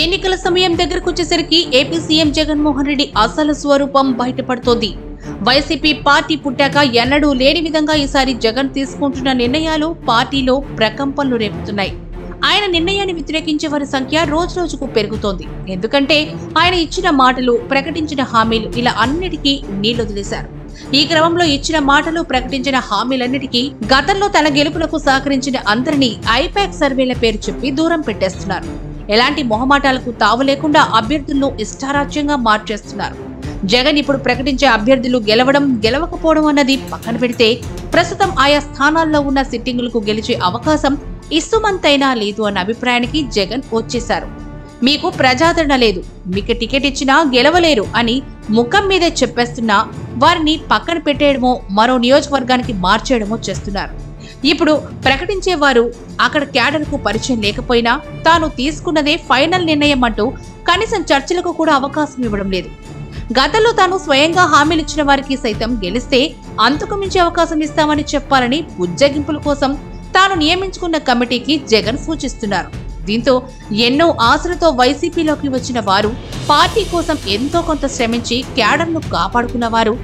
ఎన్నికల సమయం దగ్గరకు వచ్చేసరికి ఏపీ సీఎం జగన్మోహన్ రెడ్డి అసలు స్వరూపం బయటపడుతోంది. వైసీపీ పార్టీ పుట్టాక ఎన్నడూ లేని విధంగా ఈసారి జగన్ తీసుకుంటున్న నిర్ణయాలు పార్టీలో ప్రకంపనలు రేపుతున్నాయి. ఆయన నిర్ణయాన్ని వ్యతిరేకించే వారి సంఖ్య రోజురోజుకు పెరుగుతోంది. ఎందుకంటే ఆయన ఇచ్చిన మాటలు, ప్రకటించిన హామీలు ఇలా అన్నిటికీ నీళ్లొదిలేశారు. ఈ క్రమంలో ఇచ్చిన మాటలు, ప్రకటించిన హామీలన్నిటికీ గతంలో తన గెలుపులకు సహకరించిన అందరినీ ఐపాక్ సర్వేల పేరు చెప్పి దూరం పెట్టేస్తున్నారు. ఎలాంటి మొహమాటాలకు తావు లేకుండా అభ్యర్థులను ఇష్టారాజ్యంగా మార్చేస్తున్నారు. జగన్ ఇప్పుడు ప్రకటించే అభ్యర్థులు గెలవడం, గెలవకపోవడం అన్నది పక్కన పెడితే ప్రస్తుతం ఆయా స్థానాల్లో ఉన్న సిట్టింగులకు గెలిచే అవకాశం ఇస్తుమంతైనా లేదు అన్న అభిప్రాయానికి జగన్ వచ్చేశారు. మీకు ప్రజాదరణ లేదు, మీకు టికెట్ ఇచ్చినా గెలవలేరు అని ముఖం మీదే చెప్పేస్తున్నా వారిని పక్కన పెట్టేయడమో, మరో నియోజకవర్గానికి మార్చేయడమో చేస్తున్నారు. ఇప్పుడు ప్రకటించేవారు అక్కడ క్యాడర్కు పరిచయం లేకపోయినా తాను తీసుకున్నదే ఫైనల్ నిర్ణయం అంటూ కనీసం చర్చలకు కూడా అవకాశం ఇవ్వడం లేదు. గతంలో తాను స్వయంగా హామీలిచ్చిన వారికి సైతం గెలిస్తే అంతకు మించి అవకాశం ఇస్తామని చెప్పాలని బుజ్జగింపుల కోసం తాను నియమించుకున్న కమిటీకి జగన్ సూచిస్తున్నారు. దీంతో ఎన్నో ఆశలతో వైసీపీలోకి వచ్చిన వారు, పార్టీ కోసం ఎంతో కొంత శ్రమించి క్యాడర్ను కాపాడుకున్న వారు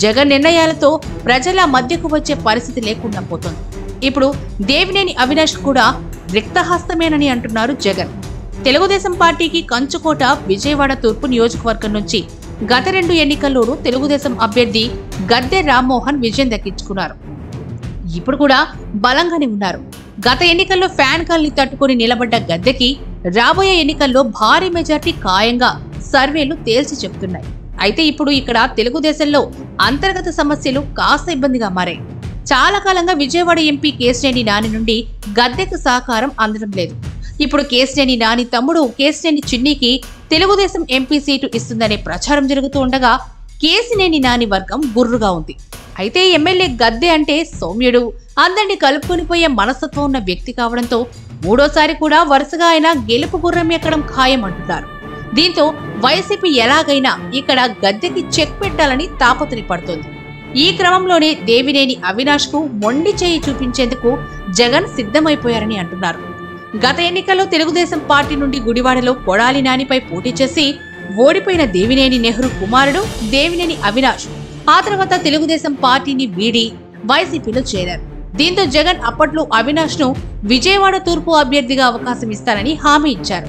జగన్ నిర్ణయాలతో ప్రజల మధ్యకు వచ్చే పరిస్థితి లేకుండా పోతోంది. ఇప్పుడు దేవినేని అవినాష్ కూడా రిక్తహస్తమేనని అంటున్నారు జగన్. తెలుగుదేశం పార్టీకి కంచుకోట విజయవాడ తూర్పు నియోజకవర్గం నుంచి గత 2 ఎన్నికల్లోనూ తెలుగుదేశం అభ్యర్థి గద్దె రామ్మోహన్ విజయం దక్కించుకున్నారు. ఇప్పుడు కూడా బలంగానే ఉన్నారు. గత ఎన్నికల్లో ఫ్యాన్ కాల్ని తట్టుకుని నిలబడ్డ గద్దెకి రాబోయే ఎన్నికల్లో భారీ మెజార్టీ ఖాయంగా సర్వేలు తేల్చి చెప్తున్నాయి. అయితే ఇప్పుడు ఇక్కడ తెలుగుదేశంలో అంతర్గత సమస్యలు కాస్త ఇబ్బందిగా మారాయి. చాలా కాలంగా విజయవాడ ఎంపీ కేశినేని నాని నుండి గద్దెకు సహకారం అందడం లేదు. ఇప్పుడు కేశినేని నాని తమ్ముడు కేశినేని చిన్నికి తెలుగుదేశం ఎంపీ సీటు ఇస్తుందనే ప్రచారం జరుగుతూ ఉండగా కేశినేని నాని వర్గం గుర్రుగా ఉంది. అయితే ఎమ్మెల్యే గద్దె అంటే సౌమ్యుడు, అందరినీ కలుపుకొనిపోయే మనస్తత్వం ఉన్న వ్యక్తి కావడంతో మూడోసారి కూడా వరుసగా ఆయన గెలుపు గుర్రం ఎక్కడం ఖాయం అంటున్నారు. దీంతో వైసీపీ ఎలాగైనా ఇక్కడ గద్దెకి చెక్ పెట్టాలని తాపత్రయపడుతోంది. ఈ క్రమంలోనే దేవినేని అవినాష్ కు మొండి చేయి చూపించేందుకు జగన్ సిద్ధమైపోయారని అంటున్నారు. గత ఎన్నికల్లో తెలుగుదేశం పార్టీ నుండి గుడివాడలో కొడాలి నానిపై పోటీ చేసి ఓడిపోయిన దేవినేని నెహ్రూ కుమారుడు దేవినేని అవినాష్ ఆ తర్వాత తెలుగుదేశం పార్టీని వీడి వైసీపీలో చేరారు. దీంతో జగన్ అప్పట్లో అవినాష్ ను విజయవాడ తూర్పు అభ్యర్థిగా అవకాశం ఇస్తారని హామీ ఇచ్చారు.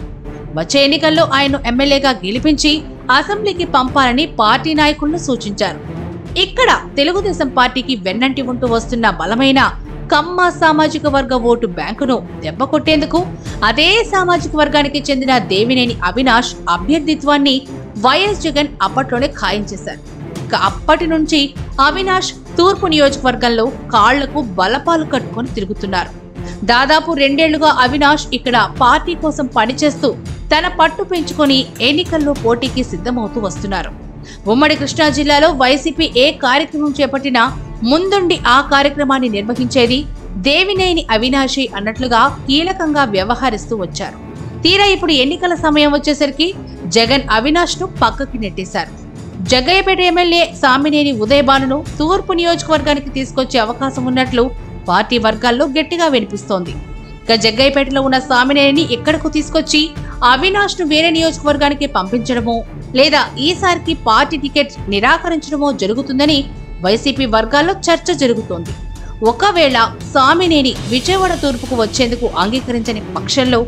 వచ్చే ఎన్నికల్లో ఆయన్ను ఎమ్మెల్యేగా గెలిపించి అసెంబ్లీకి పంపాలని పార్టీ నాయకులను సూచించారు. ఇక్కడ తెలుగుదేశం పార్టీకి వెన్నంటి ఉంటూ వస్తున్న బలమైన కమ్మ సామాజిక వర్గ ఓటు బ్యాంకును దెబ్బ కొట్టేందుకు అదే సామాజిక వర్గానికి చెందిన దేవినేని అవినాష్ అభ్యర్థిత్వాన్ని వైఎస్ జగన్ అప్పట్లోనే ఖాయం చేశారు. ఇక అప్పటి నుంచి అవినాష్ తూర్పు నియోజకవర్గంలో కాళ్లకు బలపాలు కట్టుకొని తిరుగుతున్నారు. దాదాపు 2 ఏళ్లుగా అవినాష్ ఇక్కడ పార్టీ కోసం పనిచేస్తూ తన పట్టు పెంచుకొని ఎన్నికల్లో పోటీకి సిద్ధమవుతూ వస్తున్నారు. ఉమ్మడి కృష్ణా జిల్లాలో వైసీపీ ఏ కార్యక్రమం చేపట్టినా ముందుండి ఆ కార్యక్రమాన్ని నిర్వహించేది దేవినేని అవినాషి అన్నట్లుగా కీలకంగా వ్యవహరిస్తూ వచ్చారు. తీరా ఇప్పుడు ఎన్నికల సమయం వచ్చేసరికి జగన్ అవినాష్ ను పక్కకి నెట్టేశారు. జగ్గయ్యపేట ఎమ్మెల్యే సామినేని ఉదయభానును తూర్పు నియోజకవర్గానికి తీసుకొచ్చే అవకాశం ఉన్నట్లు పార్టీ వర్గాల్లో గట్టిగా వినిపిస్తోంది. ఇక జగ్గయ్యపేటలో ఉన్న సామినేనిని ఇక్కడకు తీసుకొచ్చి అవినాష్ ను వేరే నియోజకవర్గానికి పంపించడమో లేదా ఈసారికి పార్టీ టికెట్ నిరాకరించడమో జరుగుతుందని వైసీపీ వర్గాల్లో చర్చ జరుగుతోంది. ఒకవేళ సామినేని విజయవాడ తూర్పుకు వచ్చేందుకు అంగీకరించని పక్షంలో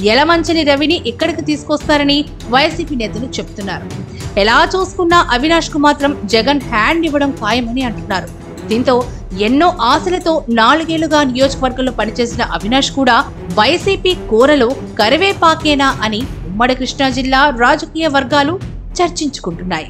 యలమంచిలి రవిని ఇక్కడికి తీసుకొస్తారని వైసీపీ నేతలు చెబుతున్నారు. ఎలా చూసుకున్నా అవినాష్ కు మాత్రం జగన్ హ్యాండ్ ఇవ్వడం ఖాయమని అంటున్నారు. దీంతో ఎన్నో ఆశలతో 4 ఏళ్లుగా నియోజకవర్గంలో పనిచేసిన అవినాష్ కూడా వైసీపీ కూరలో కరివేపాకేనా అని ఉమ్మడి కృష్ణా జిల్లా రాజకీయ వర్గాలు చర్చించుకుంటున్నాయి.